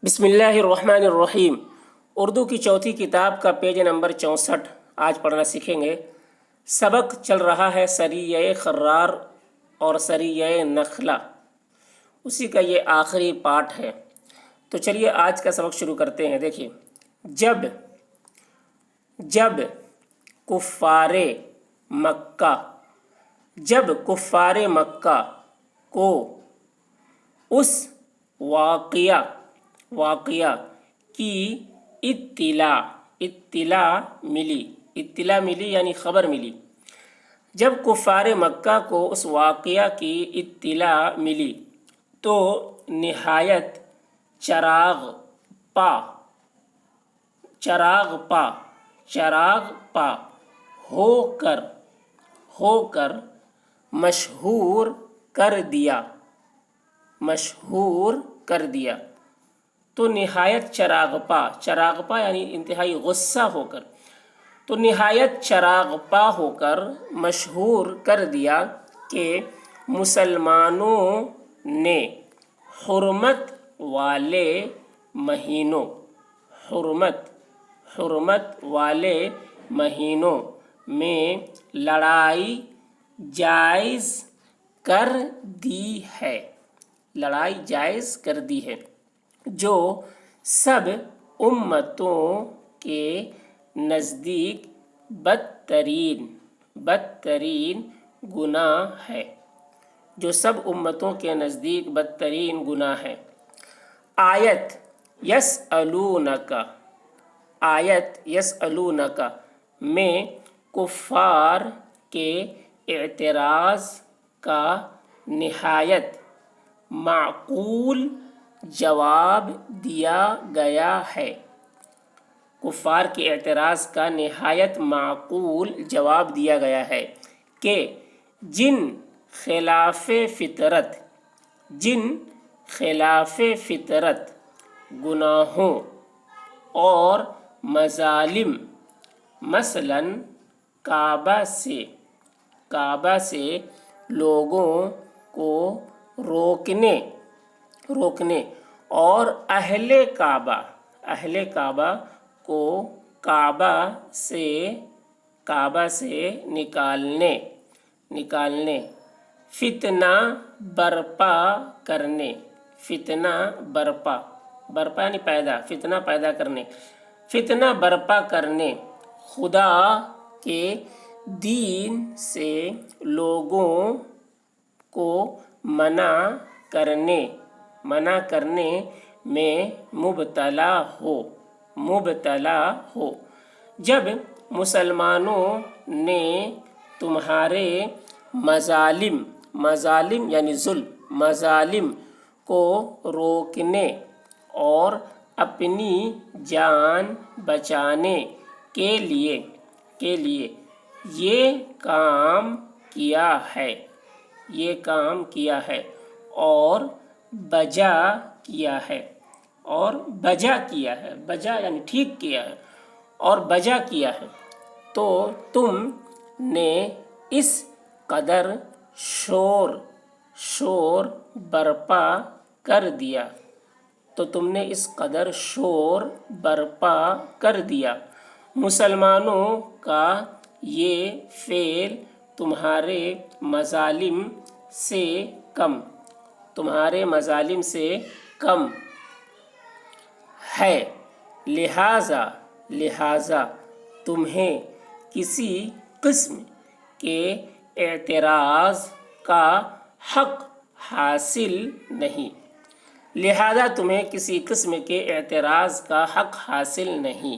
بسم اللہ الرحمن الرحیم۔ اردو کی چوتھی کتاب کا پیج نمبر 64 آج پڑھنا سیکھیں گے۔ سبق چل رہا ہے سریہ خرار اور سریہ نخلا، اسی کا یہ آخری پارٹ ہے۔ تو چلیے آج کا سبق شروع کرتے ہیں۔ دیکھیے، جب کفار مکہ کو اس واقعہ کی اطلاع ملی یعنی خبر ملی۔ جب کفار مکہ کو اس واقعہ کی اطلاع ملی تو نہایت چراغ پا ہو کر مشہور کر دیا۔ تو نہایت چراغ پا یعنی انتہائی غصہ ہو کر، تو نہایت چراغ پا ہو کر مشہور کر دیا کہ مسلمانوں نے حرمت والے مہینوں میں لڑائی جائز کر دی ہے جو سب امتوں کے نزدیک بدترین گناہ ہے۔ آیت یسألونک میں کفار کے اعتراض کا نہایت معقول جواب دیا گیا ہے۔ کفار کے اعتراض کا نہایت معقول جواب دیا گیا ہے کہ جن خلاف فطرت گناہوں اور مظالم، مثلاً کعبہ سے لوگوں کو روکنے اور اہل کعبہ کو کعبہ سے نکالنے، فتنہ برپا کرنے، خدا کے دین سے لوگوں کو منع کرنے میں مبتلا ہو۔ جب مسلمانوں نے تمہارے مظالم یعنی مظالم کو روکنے اور اپنی جان بچانے کے لیے یہ کام کیا ہے اور بجا کیا ہے، بجا یعنی ٹھیک کیا ہے اور بجا کیا ہے، تو تم نے اس قدر شور برپا کر دیا۔ مسلمانوں کا یہ فعل تمہارے مظالم سے کم ہے، لہذا تمہیں کسی قسم کے اعتراض کا حق حاصل نہیں۔